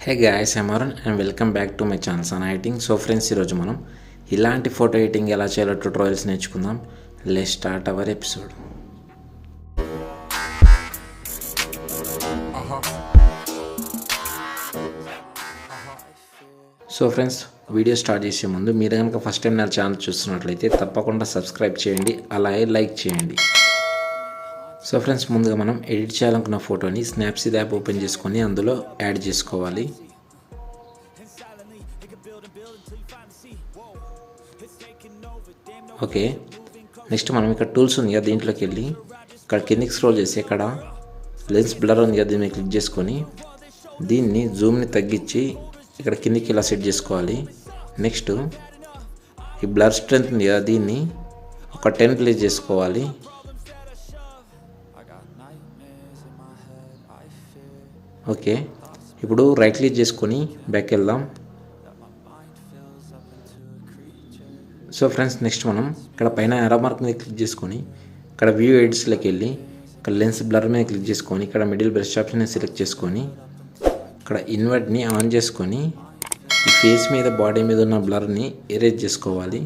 Hey guys, I'm Arun and welcome back to my channel sun editing. So friends, ఈరోజు మనం ఇలాంటి photo editing ఎలా చేయాలో ట్యూటోరియల్స్ నేర్చుకుందాం. Let's start our episode. So friends, video start చేసే ముందు మీరు కనుక ఫస్ట్ టైం నా ఛానల్ చూస్తున్నట్లయితే తప్పకుండా సబ్స్క్రైబ్ చేయండి, అలాగే లైక్ చేయండి. సో ఫ్రెండ్స్, ముందుగా మనం ఎడిట్ చేయాలనుకున్న ఫోటోని స్నాప్సీడ్ యాప్ ఓపెన్ చేసుకొని అందులో యాడ్ చేసుకోవాలి. ఓకే, నెక్స్ట్ మనం ఇక్కడ టూల్స్ ఉంది కదా, దీంట్లోకి వెళ్ళి ఇక్కడ కిందికి స్క్రోల్ చేసి ఇక్కడ లెన్స్ బ్లర్ ఉంది కదా, దీన్ని క్లిక్ చేసుకొని దీన్ని జూమ్ని తగ్గించి ఇక్కడ కిందికి ఇలా సెట్ చేసుకోవాలి. నెక్స్ట్ ఈ బ్లర్ స్ట్రెంత్ ఉంది కదా, దీన్ని ఒక 10 ప్లేస్ చేసుకోవాలి. ఓకే, ఇప్పుడు రైట్ క్లిక్ చేసుకొని బ్యాక్ వెళ్దాం. సో ఫ్రెండ్స్, నెక్స్ట్ మనం ఇక్కడ పైన యారో మార్క్ మీద క్లిక్ చేసుకొని ఇక్కడ వ్యూ ఎడిట్స్లోకి వెళ్ళి ఇక్కడ లెన్స్ బ్లర్ మీద క్లిక్ చేసుకొని ఇక్కడ మిడిల్ బ్రష్ ఆప్షన్ సెలెక్ట్ చేసుకొని ఇక్కడ ఇన్వర్ట్ని ఆన్ చేసుకొని ఈ ఫేస్ మీద బాడీ మీద ఉన్న బ్లర్ని ఎరేజ్ చేసుకోవాలి.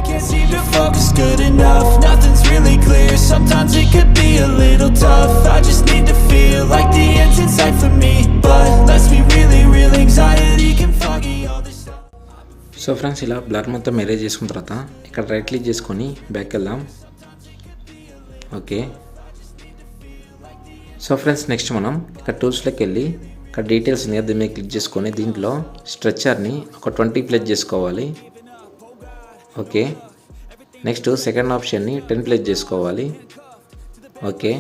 Can't seem to focus good enough. Nothing's really clear. Sometimes it could be a little tough. I just need to feel like the end's in sight for me. But let's be really real. Anxiety can foggy all this stuff. So friends, ఇలా blur మొత్తం erase చేసుకున్న తర్వాత ఇక్కడ right click చేసుకొని back వెళ్దాం. Okay, so friends, next మనం ఇక్కడ టూల్స్లోకి వెళ్ళి ఇక్కడ డీటెయిల్స్ ఉంది కదా, దీని మీద క్లిక్ చేసుకొని దీంట్లో స్ట్రెచ్చర్ని ఒక 20 ప్లేస్ చేసుకోవాలి. ఓకే, నెక్స్ట్ సెకండ్ ఆప్షన్ని 10 ప్లేస్ చేసుకోవాలి. ఓకే,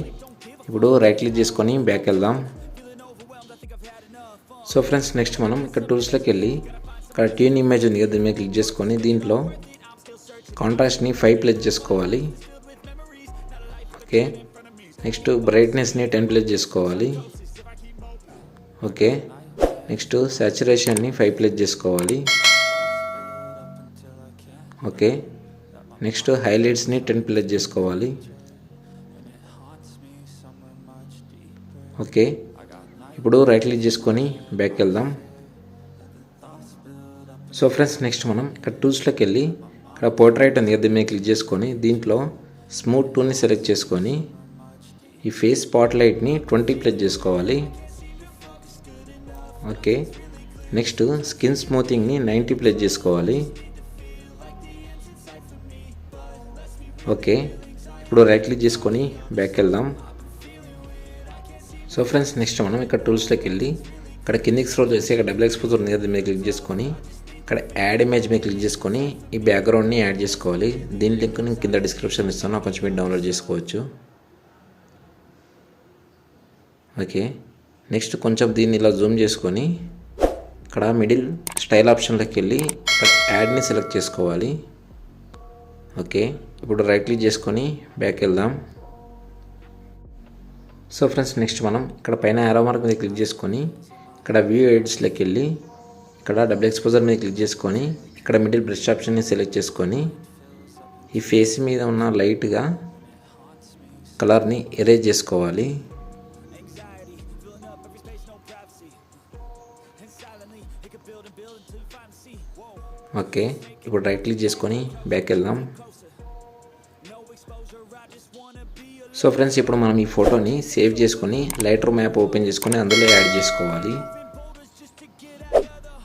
ఇప్పుడు రైట్ క్లిక్ చేసుకొని బ్యాక్ వెళ్దాం. సో ఫ్రెండ్స్, నెక్స్ట్ మనం ఇక్కడ టూల్స్లోకి వెళ్ళి ఇక్కడ ట్యూన్ ఇమేజ్ ఉంది కదా, దీని మీద క్లిక్ చేసుకొని దీంట్లో కాంట్రాస్ట్ని 5 ప్లేస్ చేసుకోవాలి. ఓకే, నెక్స్ట్ బ్రైట్నెస్ని 10 ప్లేస్ చేసుకోవాలి. ఓకే, నెక్స్ట్ సాచురేషన్ని 5 ప్లేస్ చేసుకోవాలి. ఓకే, నెక్స్ట్ హైలైట్స్ని 10 ప్లేస్ చేసుకోవాలి. ఓకే, ఇప్పుడు రైట్ క్లిక్ చేసుకొని బ్యాక్ వెళ్దాం. సో ఫ్రెండ్స్, నెక్స్ట్ మనం ఇక్కడ టూల్స్లోకి వెళ్ళి ఇక్కడ పోర్ట్రైట్ ఉంది కదా, దీని మీద క్లిక్ చేసుకొని దీంట్లో స్మూత్ టూల్ని సెలెక్ట్ చేసుకొని ఈ ఫేస్ స్పాట్ లైట్ని 20 ప్లేస్ చేసుకోవాలి. ఓకే, నెక్స్ట్ స్కిన్ స్మూతింగ్ని 90 ప్లేస్ చేసుకోవాలి. ఓకే, ఇప్పుడు రైట్ క్లిక్ చేసుకొని బ్యాక్ వెళ్దాం. సో ఫ్రెండ్స్, నెక్స్ట్ మనం ఇక్కడ టూల్స్లోకి వెళ్ళి ఇక్కడ కిందికి స్క్రోల్ చేసి ఇక్కడ డబుల్ ఎక్స్పోజర్ ఉంది కదా, దీని మీద క్లిక్ చేసుకొని ఇక్కడ యాడ్ ఇమేజ్ మీద క్లిక్ చేసుకొని ఈ బ్యాక్గ్రౌండ్ని యాడ్ చేసుకోవాలి. దీని లింక్ నేను కింద డిస్క్రిప్షన్ ఇస్తాను, కొంచెం మీరు డౌన్లోడ్ చేసుకోవచ్చు. ఓకే, నెక్స్ట్ కొంచెం దీన్ని ఇలా జూమ్ చేసుకొని ఇక్కడ మిడిల్ స్టైల్ ఆప్షన్లోకి వెళ్ళి ఇక్కడ యాడ్ని సెలెక్ట్ చేసుకోవాలి. ఓకే, ఇప్పుడు రైట్ క్లిక్ చేసుకొని బ్యాక్ వెళ్దాం. సో ఫ్రెండ్స్, నెక్స్ట్ మనం ఇక్కడ పైన యారో మార్క్ మీద క్లిక్ చేసుకొని ఇక్కడ వ్యూ ఎడిట్స్లోకి వెళ్ళి ఇక్కడ డబుల్ ఎక్స్పోజర్ మీద క్లిక్ చేసుకొని ఇక్కడ మిడిల్ బ్రష్ ఆప్షన్ని సెలెక్ట్ చేసుకొని ఈ ఫేస్ మీద ఉన్న లైట్గా కలర్ని ఎరేజ్ చేసుకోవాలి. ఓకే, ఇప్పుడు రైట్ క్లిక్ చేసుకొని బ్యాక్ వెళ్దాం. సో ఫ్రెండ్స్, ఇప్పుడు మనం ఈ ఫోటోని సేవ్ చేసుకొని లైట్ రూమ్ యాప్ ఓపెన్ చేసుకొని అందులో యాడ్ చేసుకోవాలి.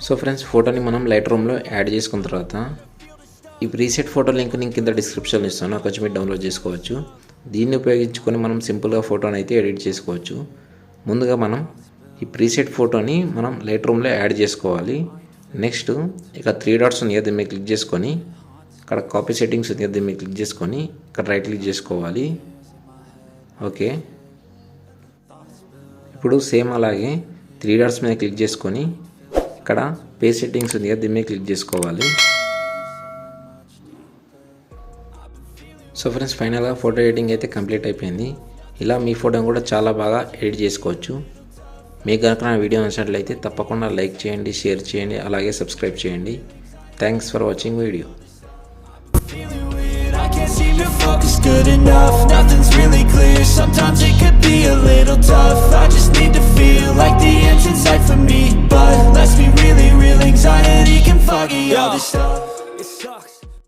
సో ఫ్రెండ్స్, ఫోటోని మనం లైట్ రూమ్లో యాడ్ చేసుకున్న తర్వాత ఈ ప్రీసెట్ ఫోటో లింక్ నేను కింద డిస్క్రిప్షన్లో ఇస్తాను, కొంచెం మీరు డౌన్లోడ్ చేసుకోవచ్చు. దీన్ని ఉపయోగించుకొని మనం సింపుల్గా ఫోటోని అయితే ఎడిట్ చేసుకోవచ్చు. ముందుగా మనం ఈ ప్రీసెట్ ఫోటోని మనం లైట్ రూమ్లో యాడ్ చేసుకోవాలి. నెక్స్ట్ ఇక 3 డాట్స్ ఉంది కదా, దీని మీద క్లిక్ చేసుకొని ఇక్కడ కాపీ సెట్టింగ్స్ ఉంది కదా, దీని మీద క్లిక్ చేసుకొని ఇక్కడ రైట్ క్లిక్ చేసుకోవాలి. ఓకే, ఇప్పుడు సేమ్ అలాగే 3 డాట్స్ మీద క్లిక్ చేసుకొని ఇక్కడ పేజ్ సెట్టింగ్స్ ఉంది కదా, దీని మీద క్లిక్ చేసుకోవాలి. సో ఫ్రెండ్స్, ఫైనల్గా ఫోటో ఎడిటింగ్ అయితే కంప్లీట్ అయిపోయింది. ఇలా మీ ఫోటోని కూడా చాలా బాగా ఎడిట్ చేసుకోవచ్చు. మీకు కనుక నా వీడియో నచ్చినట్లయితే తప్పకుండా లైక్ చేయండి, షేర్ చేయండి, అలాగే సబ్స్క్రైబ్ చేయండి. Thanks for watching video. Can't seem to focus good enough. Nothing's really clear. Sometimes it could be a little tough. foggy, all this stuff, it sucks.